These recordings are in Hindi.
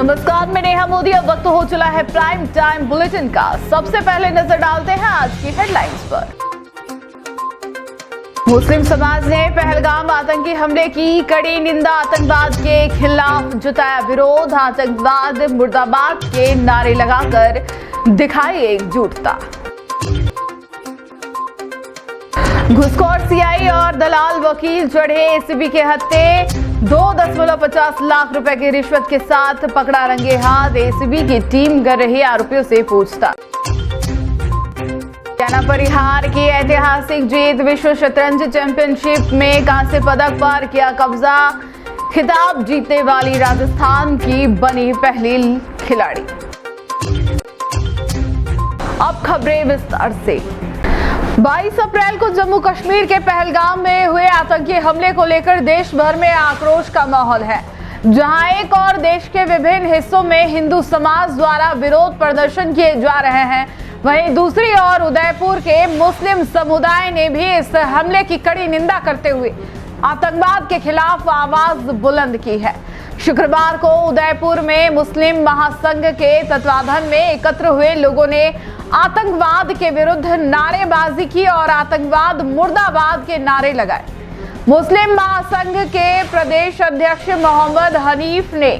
नमस्कार, मैं नेहा मोदी। अब वक्त हो चला है प्राइम टाइम बुलेटिन का। सबसे पहले नजर डालते हैं आज की हेडलाइंस पर। मुस्लिम समाज ने पहलगाम आतंकी हमले की कड़ी निंदा, आतंकवाद के खिलाफ जताया विरोध, आतंकवाद मुर्दाबाद के नारे लगाकर दिखाई एकजुटता। घुसखोर सीआई और दलाल वकील चढ़े एसीबी के हत्थे, 2.50 लाख रुपए की रिश्वत के साथ पकड़ा रंगे हाथ। एसीबी की टीम कर रही आरोपियों से पूछताछ। चाइना परिहार की ऐतिहासिक जीत, विश्व शतरंज चैंपियनशिप में कांस्य पदक पर किया कब्जा, खिताब जीतने वाली राजस्थान की बनी पहली खिलाड़ी। अब खबरें विस्तार से। 22 अप्रैल को जम्मू कश्मीर के पहलगाम में हुए आतंकी हमले को लेकर देश भर में आक्रोश का माहौल है। जहां एक और देश के विभिन्न हिस्सों में हिंदू समाज द्वारा विरोध प्रदर्शन किए जा रहे हैं, वहीं दूसरी ओर उदयपुर के मुस्लिम समुदाय ने भी इस हमले की कड़ी निंदा करते हुए आतंकवाद के खिलाफ आवाज बुलंद की है। शुक्रवार को उदयपुर में मुस्लिम महासंघ के तत्वाधान में एकत्र हुए लोगों ने आतंकवाद के विरुद्ध नारेबाजी की और आतंकवाद मुर्दाबाद के नारे लगाए। मुस्लिम महासंघ के प्रदेश अध्यक्ष मोहम्मद हनीफ ने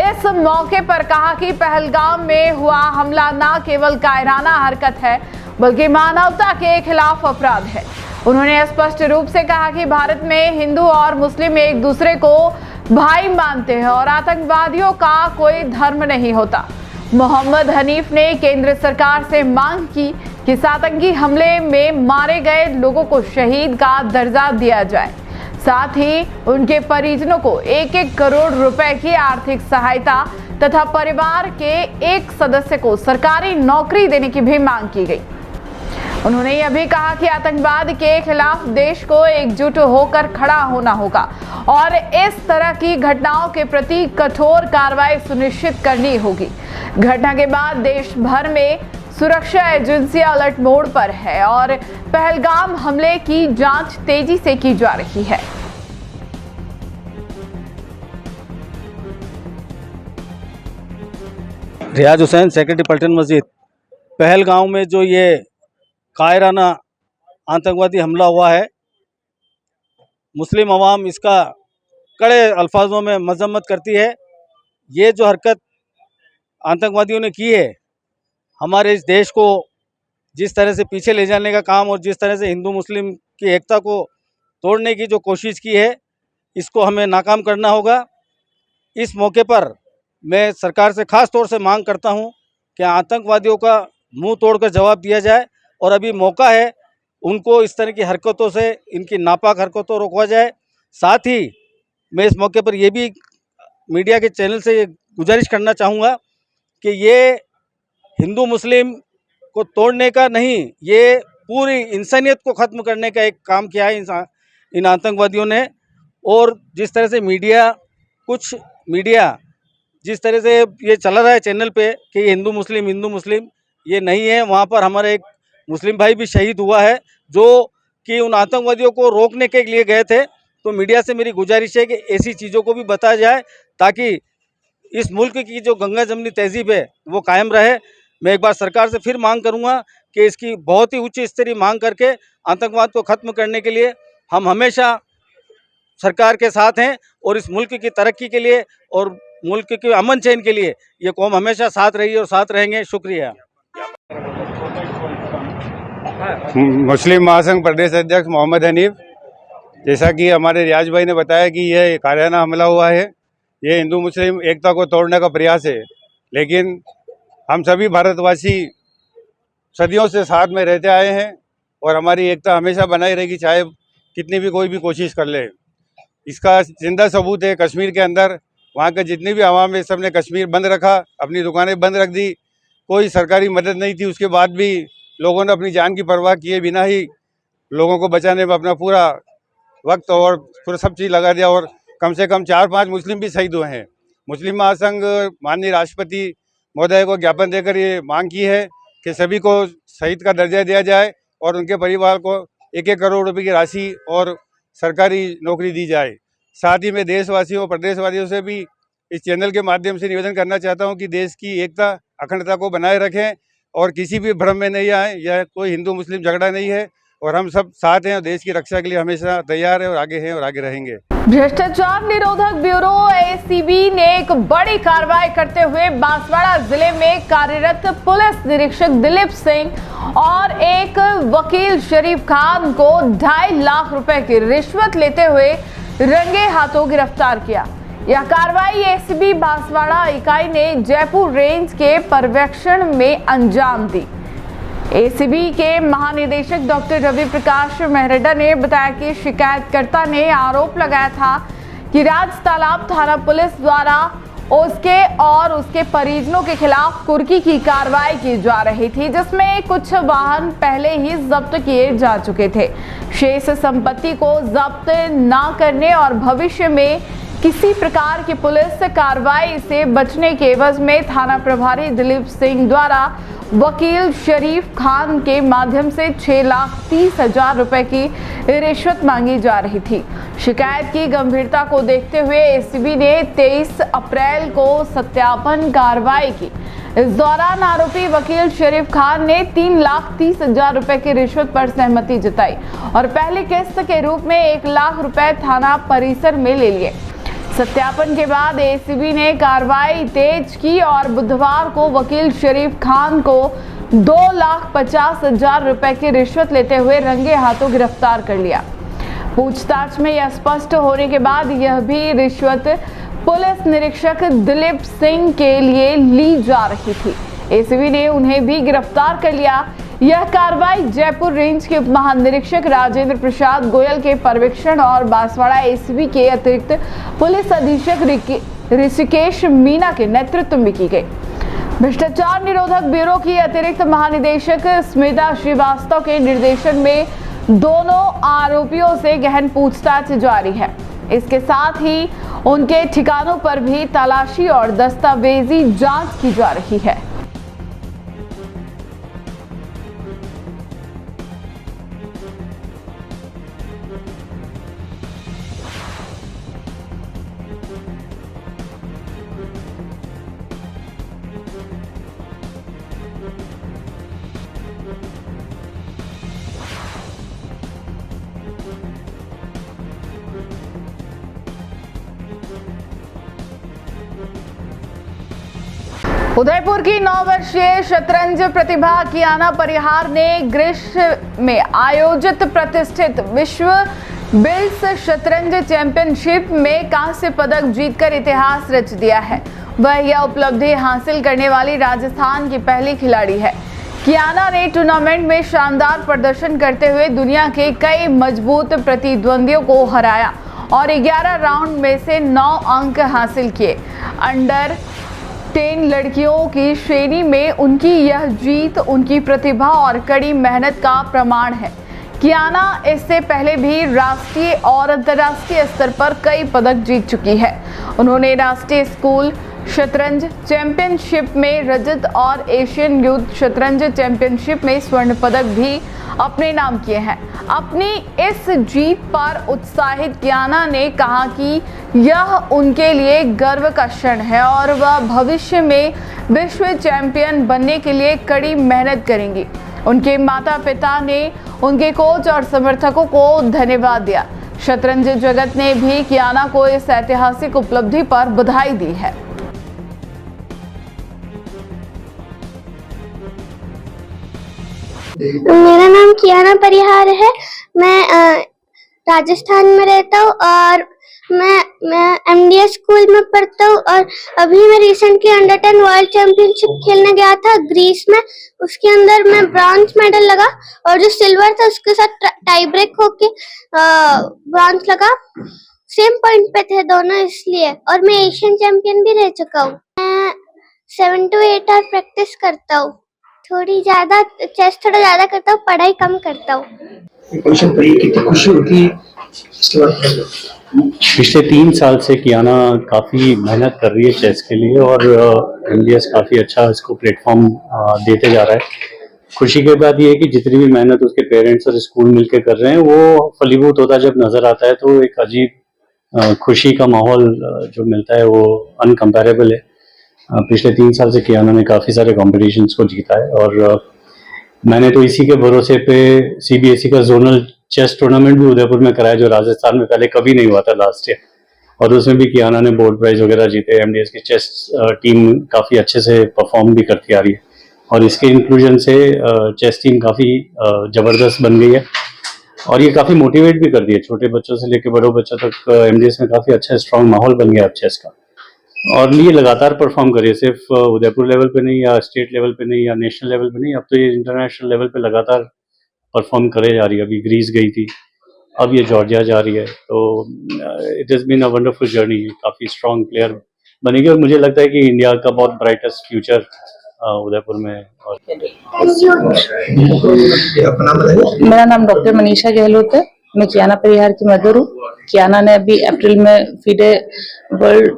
इस मौके पर कहा कि पहलगाम में हुआ हमला न केवल कायराना हरकत है बल्कि मानवता के खिलाफ अपराध है। उन्होंने स्पष्ट रूप से कहा कि भारत में हिंदू और मुस्लिम एक दूसरे को भाई मानते हैं और आतंकवादियों का कोई धर्म नहीं होता। मोहम्मद हनीफ ने केंद्र सरकार से मांग की कि इस आतंकी हमले में मारे गए लोगों को शहीद का दर्जा दिया जाए, साथ ही उनके परिजनों को 1-1 करोड़ रुपए की आर्थिक सहायता तथा परिवार के एक सदस्य को सरकारी नौकरी देने की भी मांग की गई। उन्होंने यह भी कहा कि आतंकवाद के खिलाफ देश को एकजुट होकर खड़ा होना होगा और इस तरह की घटनाओं के प्रति कठोर कार्रवाई सुनिश्चित करनी होगी। घटना के बाद देश भर में सुरक्षा एजेंसियां अलर्ट मोड पर है और पहलगाम हमले की जांच तेजी से की जा रही है। रियाज हुसैन, सेक्रेटरी पलटन मस्जिद। पहलगाम में जो ये कायराना आतंकवादी हमला हुआ है, मुस्लिम अवाम इसका कड़े अल्फाजों में मजम्मत करती है। ये जो हरकत आतंकवादियों ने की है, हमारे इस देश को जिस तरह से पीछे ले जाने का काम और जिस तरह से हिंदू मुस्लिम की एकता को तोड़ने की जो कोशिश की है, इसको हमें नाकाम करना होगा। इस मौके पर मैं सरकार से ख़ास तौर से मांग करता हूं कि आतंकवादियों का मुंह तोड़कर जवाब दिया जाए और अभी मौका है, उनको इस तरह की हरकतों से, इनकी नापाक हरकतों रोकवा जाए। साथ ही मैं इस मौके पर यह भी मीडिया के चैनल से गुजारिश करना चाहूँगा कि ये हिंदू मुस्लिम को तोड़ने का नहीं, ये पूरी इंसानियत को ख़त्म करने का एक काम किया है इन आतंकवादियों ने। और जिस तरह से कुछ मीडिया जिस तरह से ये चला रहा है चैनल पे कि ये हिंदू मुस्लिम ये नहीं है। वहाँ पर हमारा एक मुस्लिम भाई भी शहीद हुआ है जो कि उन आतंकवादियों को रोकने के लिए गए थे। तो मीडिया से मेरी गुजारिश है कि ऐसी चीज़ों को भी बताया जाए ताकि इस मुल्क की जो गंगा जमनी तहजीब है वो कायम रहे। मैं एक बार सरकार से फिर मांग करूंगा कि इसकी बहुत ही उच्च स्तरीय मांग करके आतंकवाद को ख़त्म करने के लिए हम हमेशा सरकार के साथ हैं और इस मुल्क की तरक्की के लिए और मुल्क के अमन चैन के लिए ये कौम हमेशा साथ रही और साथ रहेंगे। शुक्रिया। मुस्लिम महासंघ प्रदेश अध्यक्ष मोहम्मद हनीफ। जैसा कि हमारे रियाज भाई ने बताया कि यह कायराना हमला हुआ है, ये हिंदू मुस्लिम एकता को तोड़ने का प्रयास है, लेकिन हम सभी भारतवासी सदियों से साथ में रहते आए हैं और हमारी एकता हमेशा बनाई रहेगी, चाहे कितनी भी कोई भी कोशिश कर ले। इसका जिंदा सबूत है कश्मीर के अंदर वहाँ के जितनी भी आवाम है, सब ने कश्मीर बंद रखा, अपनी दुकानें बंद रख दी, कोई सरकारी मदद नहीं थी। उसके बाद भी लोगों ने अपनी जान की परवाह किए बिना ही लोगों को बचाने में अपना पूरा वक्त और पूरा सब चीज़ लगा दिया और कम से कम 4-5 मुस्लिम भी शहीद हुए हैं। मुस्लिम महासंघ माननीय राष्ट्रपति महोदय को ज्ञापन देकर ये मांग की है कि सभी को शहीद का दर्जा दिया जाए और उनके परिवार को 1-1 करोड़ रुपए की राशि और सरकारी नौकरी दी जाए। साथ ही मैं देशवासियों प्रदेशवासियों से भी इस चैनल के माध्यम से निवेदन करना चाहता हूं कि देश की एकता अखंडता को बनाए रखें और किसी भी भ्रम में नहीं आए। यह कोई हिंदू मुस्लिम झगड़ा नहीं है और हम सब साथ हैं और देश की रक्षा के लिए हमेशा तैयार है और आगे हैं और आगे रहेंगे। भ्रष्टाचार निरोधक ब्यूरो एसीबी ने एक बड़ी कार्रवाई करते हुए बांसवाड़ा जिले में कार्यरत पुलिस निरीक्षक दिलीप सिंह और एक वकील शरीफ खान को 2.5 लाख रुपए की रिश्वत लेते हुए रंगे हाथों गिरफ्तार किया। यह कार्रवाई एसीबी बांसवाड़ा इकाई ने जयपुर रेंज के पर्यवेक्षण में अंजाम दी। एसीबी के महानिदेशक डॉक्टर रवि प्रकाश मेहरडा ने बताया कि शिकायतकर्ता ने आरोप लगाया था कि राज तालाब थाना पुलिस द्वारा उसके और उसके परिजनों के खिलाफ कुर्की की कार्रवाई की जा रही थी, जिसमें कुछ वाहन पहले ही जब्त किए जा चुके थे। शेष संपत्ति को जब्त न करने और भविष्य में किसी प्रकार की पुलिस कार्रवाई से बचने के एवज में थाना प्रभारी दिलीप सिंह द्वारा वकील शरीफ खान के माध्यम से 6,30,000 रुपए की रिश्वत मांगी जा रही थी। शिकायत की गंभीरता को देखते हुए एसीबी ने 23 अप्रैल को सत्यापन कार्रवाई की। इस दौरान आरोपी वकील शरीफ खान ने 3,30,000 रुपए की रिश्वत पर सहमति जताई और पहली किस्त के रूप में 1 लाख रुपए थाना परिसर में ले लिए। सत्यापन के बाद एसीबी ने कार्रवाई तेज की और बुधवार को वकील शरीफ खान को 2,50,000 रुपए की रिश्वत लेते हुए रंगे हाथों गिरफ्तार कर लिया। पूछताछ में यह स्पष्ट होने के बाद यह भी रिश्वत पुलिस निरीक्षक दिलीप सिंह के लिए ली जा रही थी। एसीबी ने उन्हें भी गिरफ्तार कर लिया। यह कार्रवाई जयपुर रेंज के उप महानिरीक्षक राजेंद्र प्रसाद गोयल के पर्यवेक्षण और बांसवाड़ा एसीबी के अतिरिक्त पुलिस अधीक्षक ऋषिकेश मीना के नेतृत्व में की गई। भ्रष्टाचार निरोधक ब्यूरो की अतिरिक्त महानिदेशक स्मिता श्रीवास्तव के निर्देशन में दोनों आरोपियों से गहन पूछताछ जारी है। इसके साथ ही उनके ठिकानों पर भी तलाशी और दस्तावेजी जांच की जा रही है। उदयपुर की 9 वर्षीय शतरंज प्रतिभा कियाना परिहार ने ग्रीष्म में आयोजित प्रतिष्ठित विश्व बिल्स शतरंज चैंपियनशिप में कांस्य पदक जीतकर इतिहास रच दिया है। वह यह उपलब्धि हासिल करने वाली राजस्थान की पहली खिलाड़ी है। कियाना ने टूर्नामेंट में शानदार प्रदर्शन करते हुए दुनिया के कई मजबूत प्रतिद्वंदियों को हराया और 11 राउंड में से 9 अंक हासिल किए। अंडर 10 लड़कियों की श्रेणी में उनकी यह जीत उनकी प्रतिभा और कड़ी मेहनत का प्रमाण है। कियाना इससे पहले भी राष्ट्रीय और अंतर्राष्ट्रीय स्तर पर कई पदक जीत चुकी है। उन्होंने राष्ट्रीय स्कूल शतरंज चैंपियनशिप में रजत और एशियन यूथ शतरंज चैंपियनशिप में स्वर्ण पदक भी अपने नाम किए हैं। अपनी इस जीत पर उत्साहित कियाना ने कहा कि यह उनके लिए गर्व का क्षण है और वह भविष्य में विश्व चैंपियन बनने के लिए कड़ी मेहनत करेंगी। उनके माता पिता ने उनके कोच और समर्थकों को धन्यवाद दिया। शतरंज जगत ने भी कियाना को इस ऐतिहासिक उपलब्धि पर बधाई दी है। मेरा नाम कियाना परिहार है। मैं राजस्थान में रहता हूँ और मैं एमडीएस स्कूल में पढ़ता हूँ और अभी मैं रिसेंटली अंडर 10 वर्ल्ड चैंपियनशिप खेलने गया था ग्रीस में। उसके अंदर मैं ब्रॉन्ज मेडल लगा और जो सिल्वर था उसके साथ टाई ब्रेक होके ब्रॉन्ज लगा। सेम पॉइंट पे थे दोनों इसलिए, और मैं एशियन चैंपियन भी रह चुका हूँ। मैं 7 to 8 आवर प्रैक्टिस करता हूँ। थोड़ी ज्यादा चेस थोड़ा ज्यादा करता हूँ, पढ़ाई कम करता हूँ। कितनी खुशी होती है इसके बाद? पिछले 3 साल से कियाना काफ़ी मेहनत कर रही है चेस के लिए और एमडीएस काफ़ी अच्छा इसको प्लेटफॉर्म देते जा रहा है। खुशी के बाद ये है कि जितनी भी मेहनत उसके पेरेंट्स और स्कूल मिलकर कर रहे हैं वो फलीभूत होता जब नज़र आता है तो एक अजीब खुशी का माहौल जो मिलता है वो अनकम्पेरेबल है। पिछले 3 साल से कियाना ने काफ़ी सारे कॉम्पिटिशन्स को जीता है और मैंने तो इसी के भरोसे पे CBSE का जोनल चेस टूर्नामेंट भी उदयपुर में कराया, जो राजस्थान में पहले कभी नहीं हुआ था लास्ट ईयर, और उसमें भी कियाना ने बोर्ड प्राइज वगैरह जीते। MDS की चेस टीम काफ़ी अच्छे से परफॉर्म भी करती आ रही है और इसके इंक्लूजन से चेस टीम काफ़ी ज़बरदस्त बन गई है और ये काफ़ी मोटिवेट भी करती है छोटे बच्चों से लेकर बड़ों बच्चों तक। MDS में काफ़ी अच्छा स्ट्रॉन्ग माहौल बन गया अब चेस का, और ये लगातार परफॉर्म कर रही है, सिर्फ उदयपुर लेवल पे नहीं या स्टेट लेवल पे नहीं या नेशनल लेवल पे नहीं, अब तो ये इंटरनेशनल लेवल पे लगातार परफॉर्म करे जा रही है। अभी ग्रीस गई थी, अब ये जॉर्जिया जा रही है, तो it has been a wonderful journey. काफ़ी स्ट्रॉन्ग प्लेयर बनेगी और मुझे लगता है कि इंडिया का बहुत ब्राइटेस्ट फ्यूचर उदयपुर में है। और अपना बताइए। मेरा नाम डॉक्टर मनीषा गहलोत है, मैं कियाना परिहार की मदर हूँ। कियाना ने अभी अप्रैल में FIDE वर्ल्ड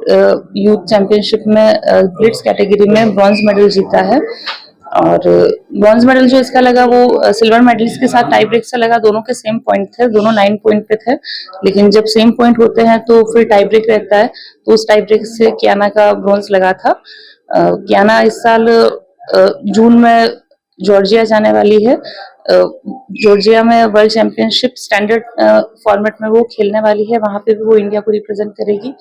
यूथ चैंपियनशिप में ब्लिट्स कैटेगरी में ब्रॉन्ज मेडल जीता है और ब्रॉन्ज मेडल जो इसका लगा वो सिल्वर मेडलिस्ट के साथ टाई ब्रेक से लगा। दोनों के सेम पॉइंट थे, दोनों 9 पॉइंट पे थे, लेकिन जब सेम पॉइंट होते हैं तो फिर टाई ब्रेक रहता है, तो उस टाई ब्रेक से कियाना का ब्रॉन्ज लगा था। कियाना इस साल जून में जॉर्जिया जाने वाली है। जॉर्जिया में वर्ल्ड चैंपियनशिप स्टैंडर्ड फॉर्मेट में वो खेलने वाली है, वहां पे भी वो इंडिया को रिप्रेजेंट करेगी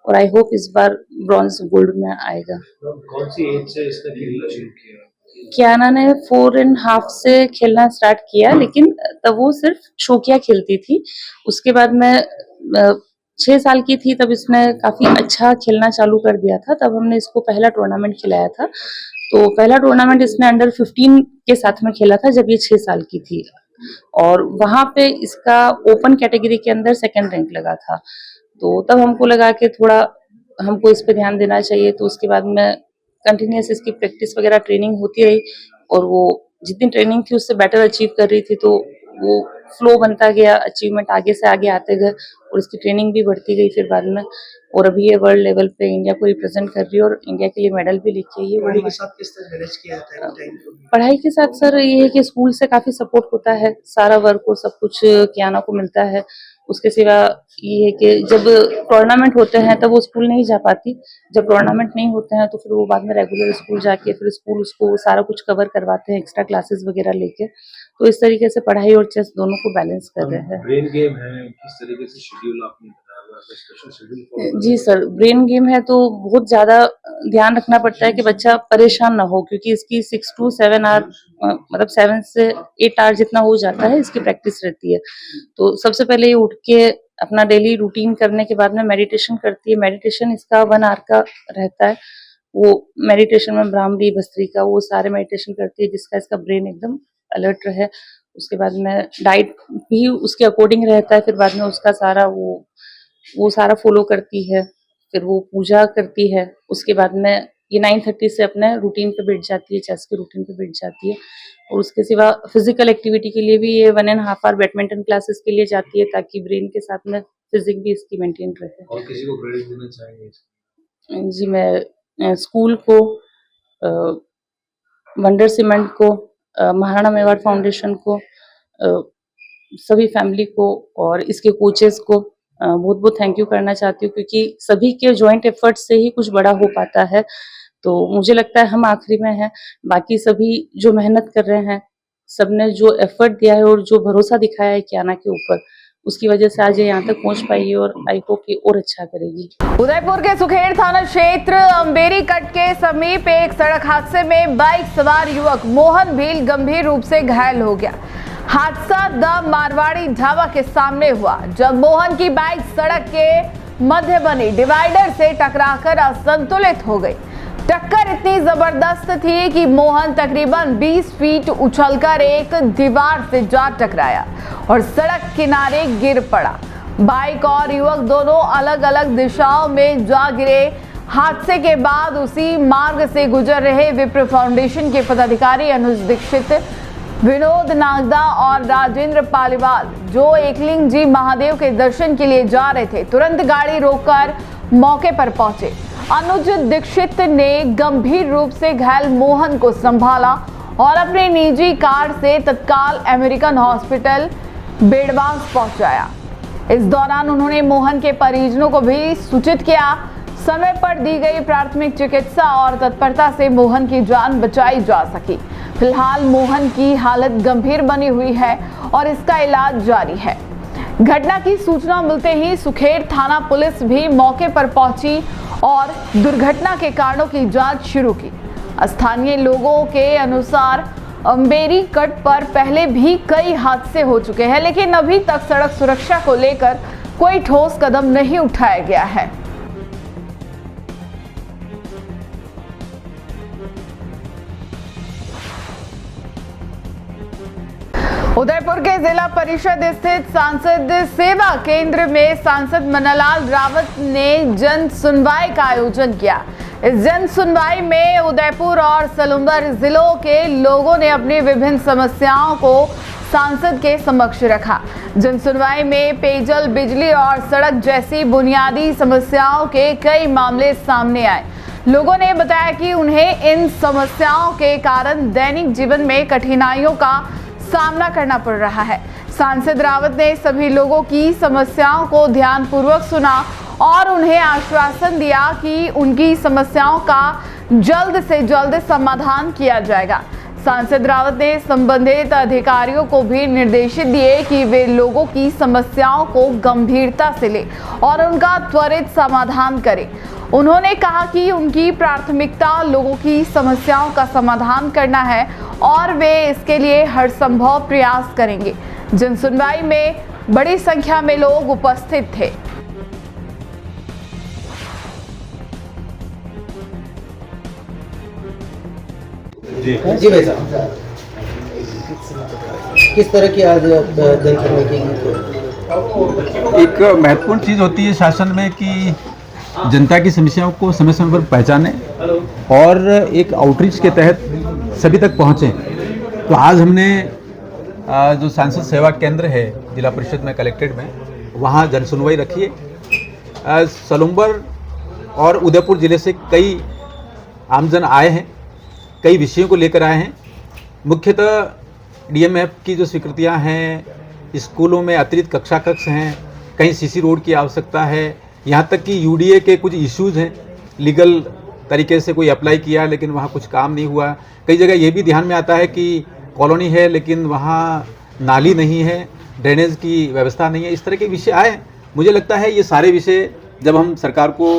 और आई होप इस बार ब्रॉन्ज गोल्ड में आएगा। कौन सी एज से इसका खेलना शुरू किया? कियाना ने 4.5 से खेलना स्टार्ट किया, लेकिन तब वो सिर्फ शौकिया खेलती थी। उसके बाद में 6 साल की थी तब इसने काफी अच्छा खेलना चालू कर दिया था। तब हमने इसको पहला टूर्नामेंट खिलाया था, तो पहला टूर्नामेंट इसने अंडर 15 के साथ में खेला था जब ये 6 साल की थी और वहां पे इसका ओपन कैटेगरी के अंदर 2nd रैंक लगा था। तो तब हमको लगा कि थोड़ा हमको इस पे ध्यान देना चाहिए, तो उसके बाद में कंटिन्यूस इसकी प्रैक्टिस वगैरह ट्रेनिंग होती रही और वो जितनी ट्रेनिंग थी उससे बेटर अचीव कर रही थी, तो वो फ्लो बनता गया, अचीवमेंट आगे से आगे आते गए और इसकी ट्रेनिंग भी बढ़ती गई फिर बाद में, और अभी ये वर्ल्ड लेवल पे इंडिया को रिप्रेजेंट कर रही है और इंडिया के लिए मेडल भी लेके आई है। पढ़ाई के साथ किस तरह मैनेज किया जाता है टाइम को? पढ़ाई के साथ सर ये है कि स्कूल से काफी सपोर्ट होता है, सारा वर्क और सब कुछ कियाना को मिलता है। उसके सिवा ये है कि जब टूर्नामेंट होते हैं तब वो स्कूल नहीं जा पाती, जब टूर्नामेंट नहीं होते हैं तो फिर वो बाद में रेगुलर स्कूल जाके फिर स्कूल उसको सारा कुछ कवर करवाते हैं, एक्स्ट्रा क्लासेस वगैरह लेके। तो इस तरीके से पढ़ाई और चेस दोनों को बैलेंस कर रहे हैं। ब्रेन गेम है, किस तरीके से शेड्यूल आपने बताया हुआ है, स्पेशल शेड्यूल? जी सर, ब्रेन गेम है तो बहुत ज्यादा ध्यान रखना पड़ता है कि बच्चा परेशान ना हो, क्योंकि इसकी 6 to 7 आवर मतलब 7 से 8 आवर जितना हो जाता है इसकी प्रैक्टिस रहती है। तो सबसे पहले ये उठ के अपना डेली रूटीन करने के बाद में मेडिटेशन करती है। मेडिटेशन इसका 1 आवर का रहता है, वो मेडिटेशन में ब्राह्मरी भस्त्रिका वो सारे मेडिटेशन करती है जिसका इसका ब्रेन एकदम अलर्ट रहे। उसके बाद में डाइट भी उसके अकॉर्डिंग रहता है, फिर बाद में उसका सारा वो सारा फॉलो करती है, फिर वो पूजा करती है। उसके बाद में ये 9:30 से अपने रूटीन पे बैठ जाती है, चेस के रूटीन पे बैठ जाती है। और उसके सिवा फिजिकल एक्टिविटी के लिए भी ये 1.5 आवर बैडमिंटन क्लासेस के लिए जाती है, ताकि ब्रेन के साथ में फिजिक भी इसकी मेंटेन रहे। और किसी को क्रेडिट देना चाहेंगे? जी, मैं स्कूल को, वंडर सीमेंट को, महाराणा मेवाड़ फाउंडेशन को, सभी फैमिली को और इसके कोचेस को बहुत बहुत थैंक यू करना चाहती हूँ, क्योंकि सभी के जॉइंट एफर्ट से ही कुछ बड़ा हो पाता है। तो मुझे लगता है हम आखिरी में हैं, बाकी सभी जो मेहनत कर रहे हैं, सबने जो एफर्ट दिया है और जो भरोसा दिखाया है कियाना के ऊपर, उसकी वजह से आज ये यहाँ तक पहुँच पाई है और आई होप ये और अच्छा करेगी। उदयपुर के सुखेड़ थाना क्षेत्र अंबेरी कट के समीप एक सड़क हादसे में बाइक सवार युवक मोहन भील गंभीर रूप से घायल हो गया। हादसा द मारवाड़ी ढाबा के सामने हुआ, जब मोहन की बाइक सड़क के मध्य बने डिवाइडर से टकराकर असंतुलित हो गई। टक्कर इतनी जबरदस्त थी कि मोहन तकरीबन 20 फीट उछलकर एक दीवार से जा टकराया और सड़क किनारे गिर पड़ा। बाइक और युवक दोनों अलग अलग दिशाओं में जा गिरे। हादसे के बाद उसी मार्ग से गुजर रहे विप्र फाउंडेशन के पदाधिकारी अनुज दीक्षित, विनोद नागदा और राजेंद्र पालीवाल, जो एकलिंग जी महादेव के दर्शन के लिए जा रहे थे, तुरंत गाड़ी रोककर मौके पर पहुंचे। अनुज दीक्षित ने गंभीर रूप से घायल मोहन को संभाला और अपनी निजी कार से तत्काल अमेरिकन हॉस्पिटल बेड़वास पहुंचाया। इस दौरान उन्होंने मोहन के परिजनों को भी सूचित किया। समय पर दी गई प्राथमिक चिकित्सा और तत्परता से मोहन की जान बचाई जा सकी। फिलहाल मोहन की हालत गंभीर बनी हुई है और इसका इलाज जारी है। घटना की सूचना मिलते ही सुखेर थाना पुलिस भी मौके पर पहुंची और दुर्घटना के कारणों की जांच शुरू की। स्थानीय लोगों के अनुसार अंबेरी कट पर पहले भी कई हादसे हो चुके हैं, लेकिन अभी तक सड़क सुरक्षा को लेकर कोई ठोस कदम नहीं उठाया गया है। उदयपुर के जिला परिषद स्थित सांसद सेवा केंद्र में सांसद मन्नालाल रावत ने जन सुनवाई का आयोजन किया। इस जन सुनवाई में उदयपुर और सलुंबर जिलों के लोगों ने अपनी विभिन्न समस्याओं को सांसद के समक्ष रखा। जन सुनवाई में पेयजल, बिजली और सड़क जैसी बुनियादी समस्याओं के कई मामले सामने आए। लोगों ने बताया कि उन्हें इन समस्याओं के कारण दैनिक जीवन में कठिनाइयों का सामना करना पड़ रहा है। सांसद रावत ने सभी लोगों की समस्याओं को ध्यानपूर्वक सुना और उन्हें आश्वासन दिया कि उनकी समस्याओं का जल्द से जल्द समाधान किया जाएगा। सांसद रावत ने संबंधित अधिकारियों को भी निर्देशित दिए कि वे लोगों की समस्याओं को गंभीरता से लें और उनका त्वरित समाधान करें। उन्होंने कहा कि उनकी प्राथमिकता लोगों की समस्याओं का समाधान करना है और वे इसके लिए हर संभव प्रयास करेंगे। जन सुनवाई में बड़ी संख्या में लोग उपस्थित थे। जी भाई साहब, किस तरह की आज जन सुनवाई की गई? एक महत्वपूर्ण चीज़ होती है शासन में कि जनता की समस्याओं को समय समय पर पहचाने और एक आउटरीच के तहत सभी तक पहुँचें। तो आज हमने जो सांसद सेवा केंद्र है जिला परिषद में, कलेक्ट्रेट में, वहाँ जन सुनवाई रखी है। सलुंबर और उदयपुर ज़िले से कई आमजन आए हैं, कई विषयों को लेकर आए हैं। मुख्यतः डीएमएफ की जो स्वीकृतियां हैं, स्कूलों में अतिरिक्त कक्षा कक्ष हैं, कहीं सीसी रोड की आवश्यकता है, यहाँ तक कि यूडीए के कुछ इश्यूज़ हैं। लीगल तरीके से कोई अप्लाई किया लेकिन वहाँ कुछ काम नहीं हुआ। कई जगह ये भी ध्यान में आता है कि कॉलोनी है लेकिन वहाँ नाली नहीं है, ड्रेनेज की व्यवस्था नहीं है। इस तरह के विषय आए। मुझे लगता है ये सारे विषय जब हम सरकार को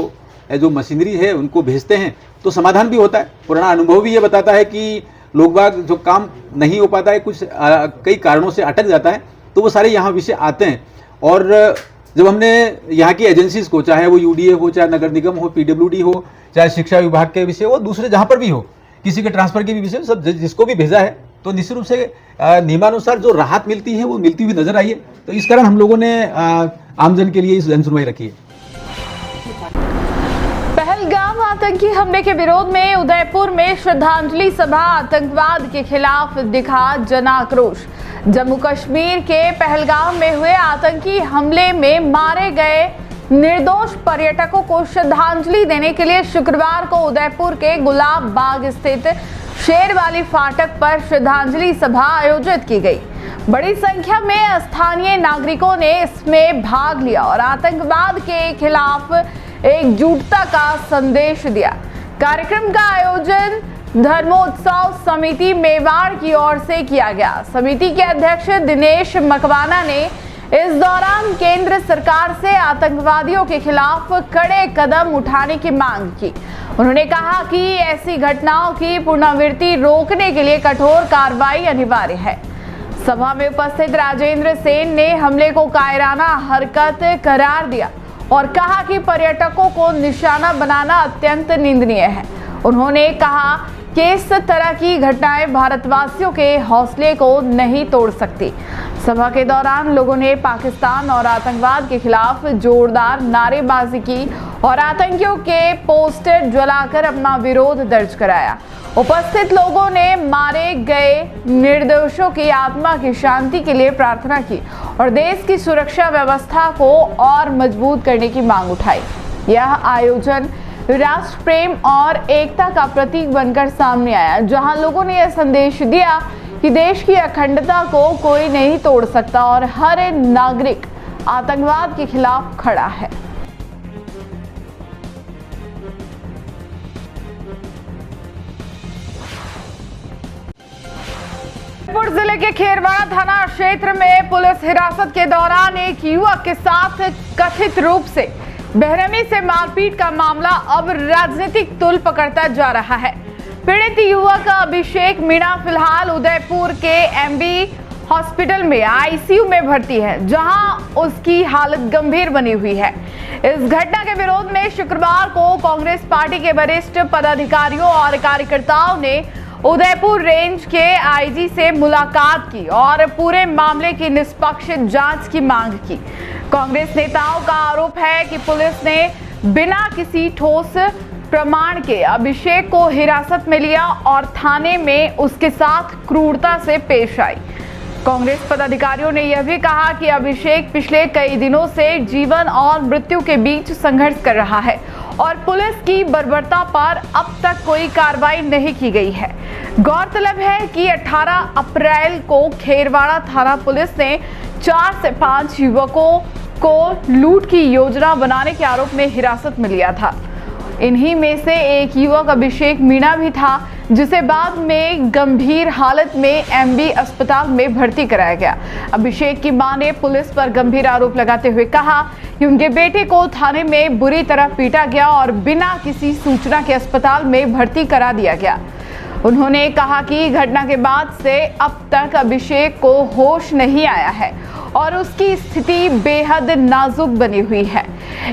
जो मशीनरी है उनको भेजते हैं तो समाधान भी होता है। पुराना अनुभव भी ये बताता है कि लोग बाग जो काम नहीं हो पाता है, कुछ कई कारणों से अटक जाता है, तो वो सारे यहाँ विषय आते हैं। और जब हमने यहाँ की एजेंसीज़ को, चाहे वो यूडीए हो, चाहे नगर निगम हो, पीडब्ल्यूडी हो, चाहे शिक्षा विभाग के विषय हो, दूसरे जहाँ पर भी हो, किसी के ट्रांसफर के भी विषय, सब जिसको भी भेजा है तो निश्चित रूप से नियमानुसार जो राहत मिलती है वो मिलती हुई नजर आई है। तो इस कारण हम लोगों ने आमजन के लिए इस जन सुनवाई रखी है। पहलगाम आतंकी हमले के विरोध में उदयपुर में श्रद्धांजलि सभा, आतंकवाद के खिलाफ दिखा जन आक्रोश। जम्मू कश्मीर के पहलगाम में हुए आतंकी हमले में मारे गए निर्दोष पर्यटकों को श्रद्धांजलि देने के लिए शुक्रवार को उदयपुर के गुलाब बाग स्थित शेरवाली फाटक पर श्रद्धांजलि सभा आयोजित की गई। बड़ी संख्या में स्थानीय नागरिकों ने इसमें भाग लिया और आतंकवाद के खिलाफ एकजुटता का संदेश दिया। कार्यक्रम का आयोजन धर्मोत्सव समिति मेवाड़ की ओर से किया गया। समिति के अध्यक्ष दिनेश मकवाना ने इस दौरान केंद्र सरकार से आतंकवादियों के खिलाफ कड़े कदम उठाने की मांग की। उन्होंने कहा कि ऐसी घटनाओं की पुनरावृत्ति रोकने के लिए कठोर कार्रवाई अनिवार्य है। सभा में उपस्थित राजेंद्र सेन ने हमले को कायराना हरकत करार दिया और कहा कि पर्यटकों को निशाना बनाना अत्यंत निंदनीय है। उन्होंने कहा कि इस तरह की घटनाएं भारतवासियों के हौसले को नहीं तोड़ सकती। सभा के दौरान लोगों ने पाकिस्तान और आतंकवाद के खिलाफ जोरदार नारेबाजी की और आतंकियों के पोस्टर जलाकर अपना विरोध दर्ज कराया। उपस्थित लोगों ने मारे गए निर्दोषों की आत्मा की शांति के लिए प्रार्थना की और देश की सुरक्षा व्यवस्था को और मजबूत करने की मांग उठाई। यह आयोजन राष्ट्र प्रेम और एकता का प्रतीक बनकर सामने आया, जहां लोगों ने यह संदेश दिया कि देश की अखंडता को कोई नहीं तोड़ सकता और हर नागरिक आतंकवाद के खिलाफ खड़ा है। जयपुर जिले के खेरवाड़ा थाना क्षेत्र में पुलिस हिरासत के दौरान एक युवक के साथ कथित रूप से बेरहमी से मारपीट का मामला अब राजनीतिक तुल पकड़ता जा रहा है। पीड़ित युवक अभिषेक मीणा फिलहाल उदयपुर के एमबी हॉस्पिटल में आईसीयू में भर्ती है, जहां उसकी हालत गंभीर बनी हुई है। इस घटना के विरोध में शुक्रवार को कांग्रेस पार्टी के वरिष्ठ पदाधिकारियों और कार्यकर्ताओं ने उदयपुर रेंज के आईजी से मुलाकात की और पूरे मामले की निष्पक्ष जांच की मांग की। कांग्रेस नेताओं का आरोप है कि पुलिस ने बिना किसी ठोस प्रमाण के अभिषेक को हिरासत में लिया और थाने में उसके साथ क्रूरता से पेश आई। कांग्रेस पदाधिकारियों ने यह भी कहा कि अभिषेक पिछले कई दिनों से जीवन और मृत्यु के बीच संघर्ष कर रहा है और पुलिस की बर्बरता पर अब तक कोई कार्रवाई नहीं की गई है। गौरतलब है कि 18 अप्रैल को खेरवाड़ा थाना पुलिस ने 4 से 5 युवकों को लूट की योजना बनाने के आरोप में हिरासत में लिया था। इन्हीं में से एक युवक अभिषेक मीणा भी था, जिसे बाद में गंभीर हालत में एमबी अस्पताल में भर्ती कराया गया। अभिषेक की मां ने पुलिस पर गंभीर आरोप लगाते हुए कहा कि उनके बेटे को थाने में बुरी तरह पीटा गया और बिना किसी सूचना के अस्पताल में भर्ती करा दिया गया। उन्होंने कहा कि घटना के बाद से अब तक अभिषेक को होश नहीं आया है और उसकी स्थिति बेहद नाजुक बनी हुई है।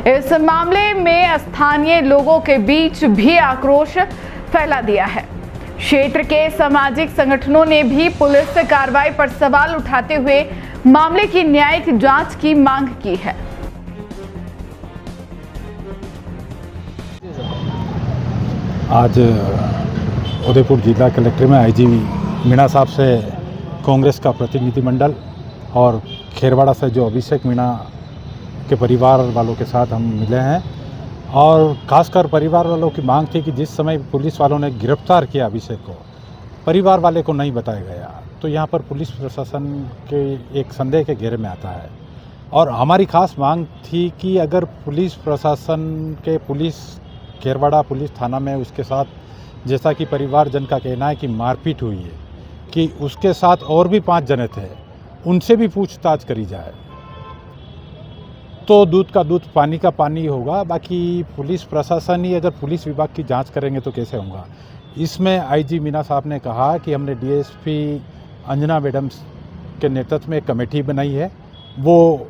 इस मामले में स्थानीय लोगों के बीच भी आक्रोश फैला दिया है। क्षेत्र के सामाजिक संगठनों ने भी पुलिस कार्रवाई पर सवाल उठाते हुए मामले की न्यायिक जांच की मांग की है। आज उदयपुर जिला कलेक्टर में आईजी मीणा साहब से कांग्रेस का प्रतिनिधिमंडल और खेरवाड़ा से जो अभिषेक मीणा के परिवार वालों के साथ हम मिले हैं और खासकर परिवार वालों की मांग थी कि जिस समय पुलिस वालों ने गिरफ्तार किया अभिषेक को, परिवार वाले को नहीं बताया गया, तो यहाँ पर पुलिस प्रशासन के एक संदेह के घेरे में आता है। और हमारी खास मांग थी कि अगर पुलिस प्रशासन के खेरवाड़ा पुलिस थाना में उसके साथ, जैसा कि परिवारजन का कहना है कि मारपीट हुई है, कि उसके साथ और भी 5 जने थे, उनसे भी पूछताछ करी जाए तो दूध का दूध पानी का पानी होगा। बाकी पुलिस प्रशासन ही अगर पुलिस विभाग की जांच करेंगे तो कैसे होगा। इसमें आईजी मीणा साहब ने कहा कि हमने डीएसपी अंजना मैडम के नेतृत्व में एक कमेटी बनाई है, वो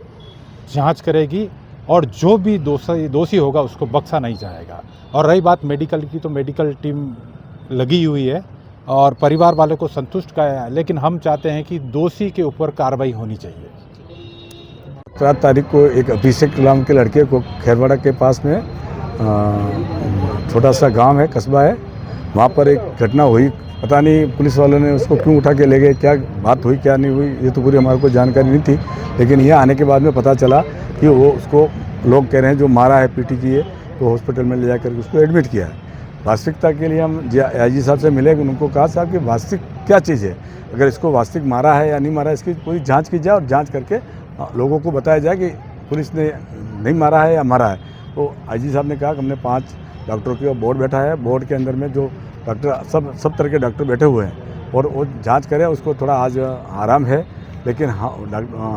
जांच करेगी और जो भी दोषी होगा उसको बख्शा नहीं जाएगा। और रही बात मेडिकल की, तो मेडिकल टीम लगी हुई है और परिवार वालों को संतुष्ट किया है, लेकिन हम चाहते हैं कि दोषी के ऊपर कार्रवाई होनी चाहिए। 7 तारीख को एक अभिषेक नाम के लड़के को खेरवाड़ा के पास में छोटा सा गांव है, कस्बा है, वहाँ पर एक घटना हुई। पता नहीं पुलिस वालों ने उसको क्यों उठा के ले गए, क्या बात हुई क्या नहीं हुई, ये तो पूरी हमारे को जानकारी नहीं थी। लेकिन यहाँ आने के बाद में पता चला कि वो उसको लोग कह रहे हैं जो मारा है, पीटी की है, तो हॉस्पिटल में ले जाकर उसको एडमिट किया है। वास्तविकता के लिए हम आईजी साहब से मिले, उनको कहा साहब कि वास्तविक क्या चीज़ है, अगर इसको वास्तविक मारा है या नहीं मारा है, इसकी पूरी जाँच की जाए और जाँच करके लोगों को बताया जाए कि पुलिस ने नहीं मारा है या मारा है। तो आईजी साहब ने कहा कि हमने 5 डॉक्टरों की बोर्ड बैठा है, बोर्ड के अंदर में जो डॉक्टर सब तरह के डॉक्टर बैठे हुए हैं और वो जांच करें। उसको थोड़ा आज आराम है, लेकिन हाँ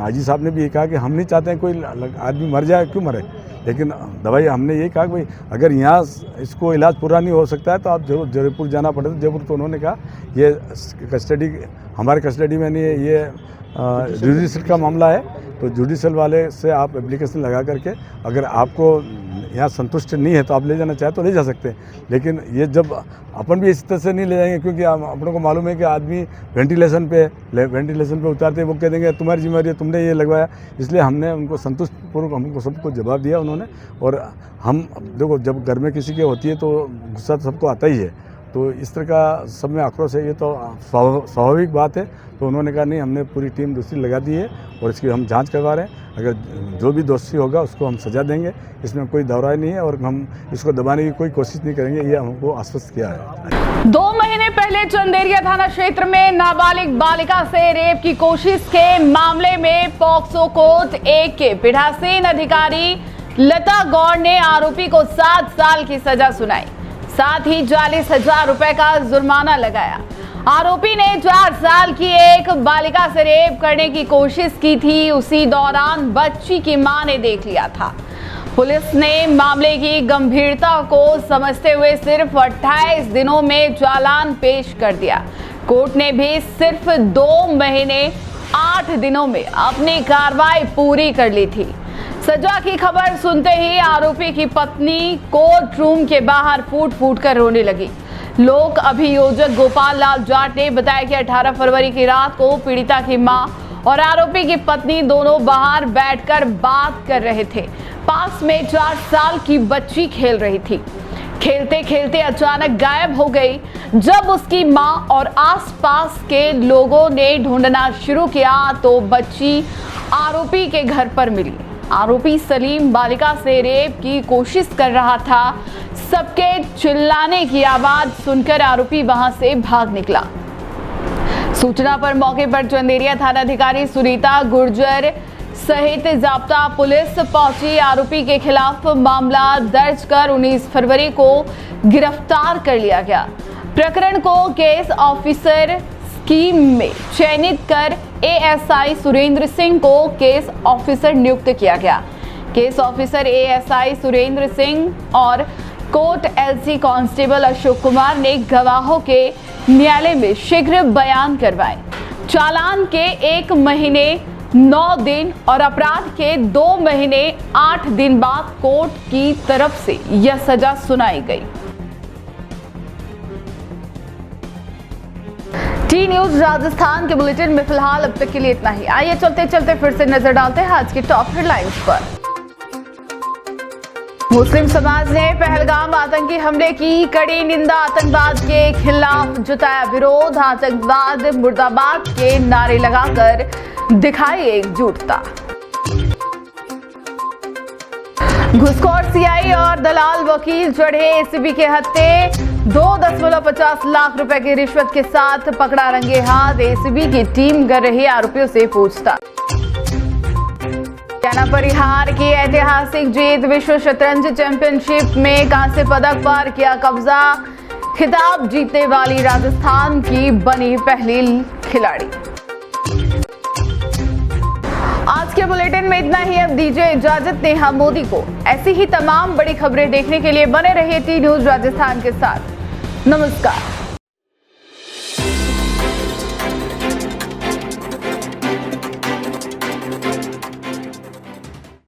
आईजी साहब ने भी ये कहा कि हम नहीं चाहते हैं कोई आदमी मर जाए, क्यों मरे, लेकिन दवाई हमने ये कहा कि भाई अगर यहाँ इसको इलाज पूरा नहीं हो सकता है तो आप जरूर जयपुर जाना पड़ेगा। जयपुर तो उन्होंने कहा ये कस्टडी हमारे कस्टडी में नहीं है, ये जुडिशल का मामला है, तो जुडिशल वाले से आप एप्लीकेशन लगा करके अगर आपको यहाँ संतुष्ट नहीं है तो आप ले जाना चाहे तो ले जा सकते हैं। लेकिन ये जब अपन भी इस तरह से नहीं ले जाएंगे, क्योंकि अपनों को मालूम है कि आदमी वेंटिलेशन पे उतारते वो कह देंगे तुम्हारी जिम्मेदारी है, तुमने ये लगवाया। इसलिए हमने उनको संतुष्टपूर्वक हमको सबको जवाब दिया उन्होंने। और हम देखो जब घर में किसी के होती है तो गुस्सा सबको आता ही है, तो इस तरह का सब में आक्रोश है, ये तो स्वाभाविक बात है। तो उन्होंने कहा नहीं, हमने पूरी टीम दूसरी लगा दी है और इसकी हम जांच करवा रहे हैं। अगर जो भी दोषी होगा उसको हम सजा देंगे, इसमें कोई दौराई नहीं है और हम इसको दबाने की कोई कोशिश नहीं करेंगे, ये हमको आश्वस्त किया है। 2 महीने पहले चंदेरिया थाना क्षेत्र में नाबालिग बालिका से रेप की कोशिश के मामले में पॉक्सो कोर्ट 1 के पीठासीन अधिकारी लता गौड़ ने आरोपी को 7 साल की सजा सुनाई, साथ ही 40,000 रुपए का जुर्माना लगाया। आरोपी ने 4 साल की एक बालिका से रेप करने की कोशिश की थी, उसी दौरान बच्ची की मां ने देख लिया था। पुलिस ने मामले की गंभीरता को समझते हुए सिर्फ 28 दिनों में चालान पेश कर दिया। कोर्ट ने भी सिर्फ 2 महीने 8 दिनों में अपनी कार्रवाई पूरी कर ली थी। सजा की खबर सुनते ही आरोपी की पत्नी कोर्ट रूम के बाहर फूट फूट कर रोने लगी। लोक अभियोजक गोपाल लाल जाट ने बताया कि 18 फरवरी की रात को पीड़िता की मां और आरोपी की पत्नी दोनों बाहर बैठकर बात कर रहे थे। पास में 4 साल की बच्ची खेल रही थी। खेलते खेलते अचानक गायब हो गई। जब उसकी मां और आसपास के लोगों ने ढूंढना शुरू किया तो बच्ची आरोपी के घर पर मिली। आरोपी सलीम बालिका से रेप की कोशिश कर रहा था। सबके चिल्लाने की आवाज सुनकर आरोपी वहां से भाग निकला। सूचना पर मौके पर चंदेरिया थानाधिकारी सुनीता गुर्जर सहित जाब्ता पुलिस पहुंची। आरोपी के खिलाफ मामला दर्ज कर 19 फरवरी को गिरफ्तार कर लिया गया। प्रकरण को केस ऑफिसर स्कीम में चयनित कर एएसआई सुरेंद्र सिंह को केस ऑफिसर नियुक्त किया गया। Case officer ASI Surendra Singh और court LC constable Ashok Kumar ने गवाहों के न्यायालय में शीघ्र बयान करवाए। चालान के 1 महीने 9 दिन और अपराध के 2 महीने 8 दिन बाद कोर्ट की तरफ से यह सजा सुनाई गई। टी न्यूज राजस्थान के बुलेटिन में फिलहाल अब तक के लिए इतना ही। आइए चलते चलते फिर से नजर डालते हैं आज की टॉप हेडलाइंस पर। मुस्लिम समाज ने पहलगाम आतंकी हमले की कड़ी निंदा, आतंकवाद के खिलाफ जताया विरोध, आतंकवाद मुर्दाबाद के नारे लगाकर दिखाई एकजुटता। घुसखोर सीआई और दलाल वकील चढ़े एसीबी के हत्थे, 2.50 लाख रुपए की रिश्वत के साथ पकड़ा रंगे हाथ। एसीबी की टीम कर रही आरोपियों से पूछताछ। चाइना परिहार की ऐतिहासिक जीत, विश्व शतरंज चैंपियनशिप में कांस्य पदक पर किया कब्जा, खिताब जीतने वाली राजस्थान की बनी पहली खिलाड़ी। आज के बुलेटिन में इतना ही। अब दीजिए इजाजत नेहा मोदी को। ऐसी ही तमाम बड़ी खबरें देखने के लिए बने रहिए टी न्यूज राजस्थान के साथ। नमस्कार।